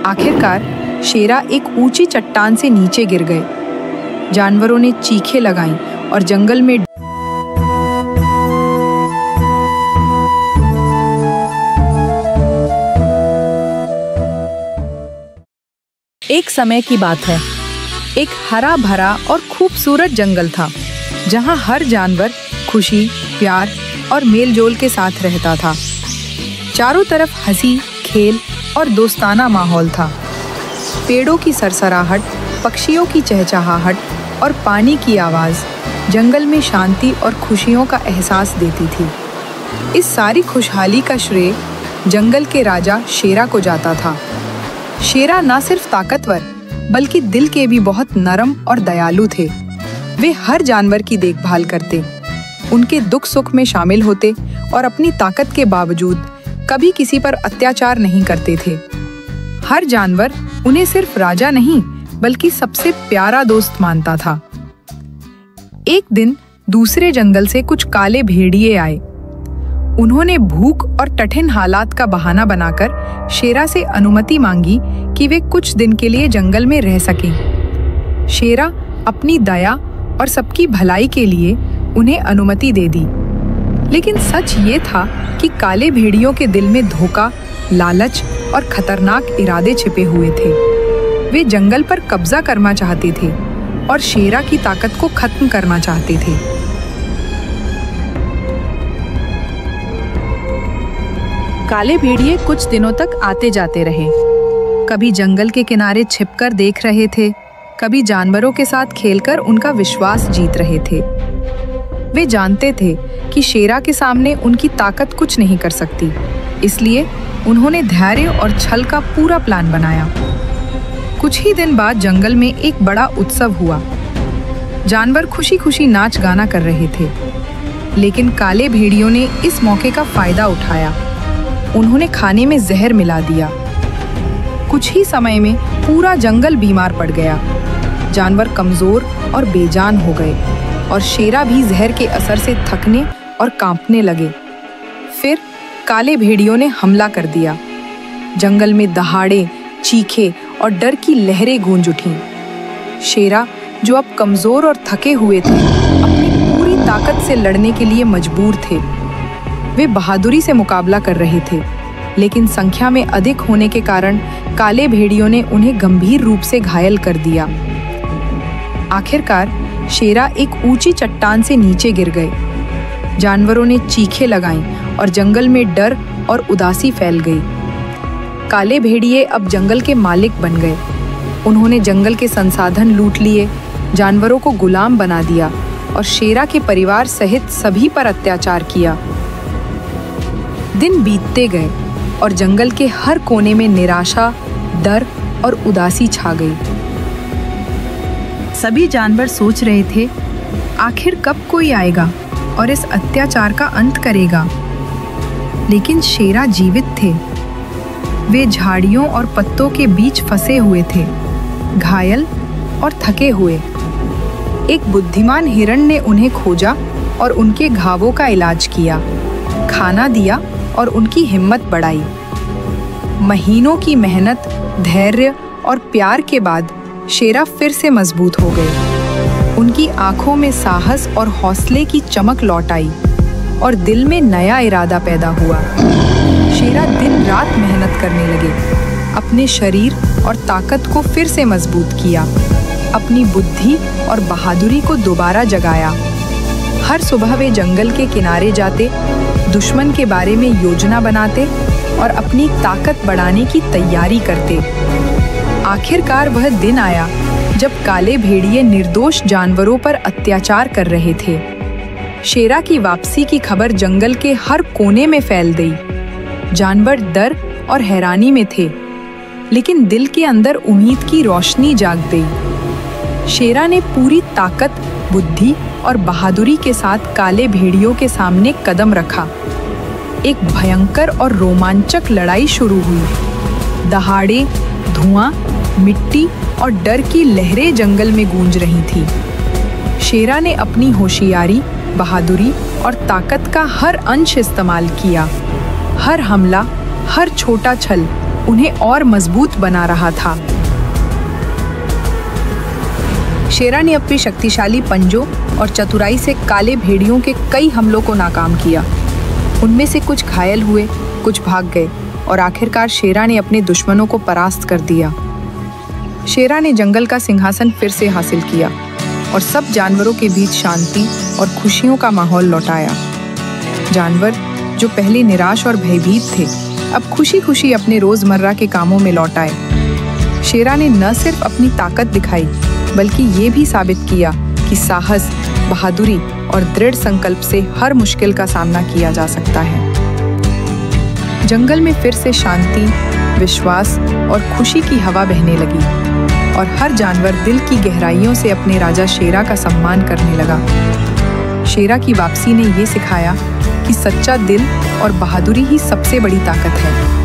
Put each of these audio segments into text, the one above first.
आखिरकार शेरा एक ऊंची चट्टान से नीचे गिर गए। जानवरों ने चीखें लगाईं और जंगल में एक समय की बात है। एक हरा भरा और खूबसूरत जंगल था जहां हर जानवर खुशी, प्यार और मेलजोल के साथ रहता था। चारों तरफ हंसी, खेल और दोस्ताना माहौल था। पेड़ों की सरसराहट, पक्षियों की चहचहाहट और पानी की आवाज़ जंगल में शांति और खुशियों का एहसास देती थी। इस सारी खुशहाली का श्रेय जंगल के राजा शेरा को जाता था। शेरा न सिर्फ ताकतवर बल्कि दिल के भी बहुत नरम और दयालु थे। वे हर जानवर की देखभाल करते, उनके दुख सुख में शामिल होते और अपनी ताकत के बावजूद कभी किसी पर अत्याचार नहीं करते थे। हर जानवर उन्हें सिर्फ राजा नहीं बल्कि सबसे प्यारा दोस्त मानता था। एक दिन दूसरे जंगल से कुछ काले भेड़िए आए। उन्होंने भूख और कठिन हालात का बहाना बनाकर शेरा से अनुमति मांगी कि वे कुछ दिन के लिए जंगल में रह सकें। शेरा अपनी दया और सबकी भलाई के लिए उन्हें अनुमति दे दी। लेकिन सच ये था कि काले भेड़ियों के दिल में धोखा, लालच और खतरनाक इरादे छिपे हुए थे। वे जंगल पर कब्जा करना चाहते थे और शेरा की ताकत को खत्म करना चाहते थे। काले भेड़िए कुछ दिनों तक आते जाते रहे। कभी जंगल के किनारे छिपकर देख रहे थे, कभी जानवरों के साथ खेलकर उनका विश्वास जीत रहे थे। वे जानते थे कि शेरा के सामने उनकी ताकत कुछ नहीं कर सकती, इसलिए उन्होंने धैर्य और छल का पूरा प्लान बनाया। कुछ ही दिन बाद जंगल में एक बड़ा उत्सव हुआ। जानवर खुशी खुशी नाच गाना कर रहे थे, लेकिन काले भेड़ियों ने इस मौके का फायदा उठाया। उन्होंने खाने में जहर मिला दिया। कुछ ही समय में पूरा जंगल बीमार पड़ गया। जानवर कमजोर और बेजान हो गए और शेरा भी जहर के असर से थकने और कांपने लगे। फिर काले भेड़ियों ने हमला कर दिया। जंगल में दहाड़े, चीखे और डर की लहरें गूंज उठीं। शेरा, जो अब कमजोर और थके हुए थे, अपनी पूरी ताकत से लड़ने के लिए मजबूर थे। वे बहादुरी से मुकाबला कर रहे थे, लेकिन संख्या में अधिक होने के कारण काले भेड़ियों ने उन्हें गंभीर रूप से घायल कर दिया। आखिरकार शेरा एक ऊंची चट्टान से नीचे गिर गए। जानवरों ने चीखें लगाईं और जंगल में डर और उदासी फैल गई। काले भेड़िए अब जंगल के मालिक बन गए। उन्होंने जंगल के संसाधन लूट लिए, जानवरों को गुलाम बना दिया और शेरा के परिवार सहित सभी पर अत्याचार किया। दिन बीतते गए और जंगल के हर कोने में निराशा, डर और उदासी छा गई। सभी जानवर सोच रहे थे, आखिर कब कोई आएगा और इस अत्याचार का अंत करेगा। लेकिन शेरा जीवित थे। वे झाड़ियों और पत्तों के बीच फंसे हुए थे, घायल और थके हुए। एक बुद्धिमान हिरण ने उन्हें खोजा और उनके घावों का इलाज किया, खाना दिया और उनकी हिम्मत बढ़ाई। महीनों की मेहनत, धैर्य और प्यार के बाद शेरा फिर से मजबूत हो गए। उनकी आंखों में साहस और हौसले की चमक लौट आई और दिल में नया इरादा पैदा हुआ। शेरा दिन रात मेहनत करने लगे, अपने शरीर और ताकत को फिर से मजबूत किया, अपनी बुद्धि और बहादुरी को दोबारा जगाया। हर सुबह वे जंगल के किनारे जाते, दुश्मन के बारे में योजना बनाते और अपनी ताकत बढ़ाने की तैयारी करते। आखिरकार वह दिन आया जब काले भेड़िए निर्दोष जानवरों पर अत्याचार कर रहे थे। शेरा की वापसी की खबर जंगल के हर कोने में फैल गई। जानवर डर और हैरानी में थे, लेकिन दिल के अंदर उम्मीद की रोशनी जाग गई। शेरा ने पूरी ताकत, बुद्धि और बहादुरी के साथ काले भेड़ियों के सामने कदम रखा। एक भयंकर और रोमांचक लड़ाई शुरू हुई। दहाड़े, धुआं, मिट्टी और डर की लहरें जंगल में गूंज रही थी। शेरा ने अपनी होशियारी, बहादुरी और ताकत का हर अंश इस्तेमाल किया। हर हमला, हर छोटा छल उन्हें और मजबूत बना रहा था। शेरा ने अपने शक्तिशाली पंजों और चतुराई से काले भेड़ियों के कई हमलों को नाकाम किया। उनमें से कुछ घायल हुए, कुछ भाग गए और आखिरकार शेरा ने अपने दुश्मनों को परास्त कर दिया। शेरा ने जंगल का सिंहासन फिर से हासिल किया और सब जानवरों के बीच शांति और खुशियों का माहौल लौटाया। जानवर जो पहले निराश और भयभीत थे, अब खुशी-खुशी अपने रोजमर्रा के कामों में लौट आए। शेरा ने न सिर्फ अपनी ताकत दिखाई, बल्कि ये भी साबित किया कि साहस, बहादुरी और दृढ़ संकल्प से हर मुश्किल का सामना किया जा सकता है। जंगल में फिर से शांति, विश्वास और खुशी की हवा बहने लगी और हर जानवर दिल की गहराइयों से अपने राजा शेरा का सम्मान करने लगा। शेरा की वापसी ने ये सिखाया कि सच्चा दिल और बहादुरी ही सबसे बड़ी ताकत है।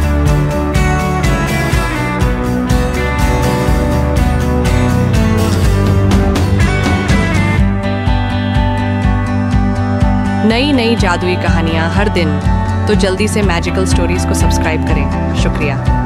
नई नई जादुई कहानियाँ हर दिन, तो जल्दी से मैजिकल स्टोरीज को सब्सक्राइब करें। शुक्रिया।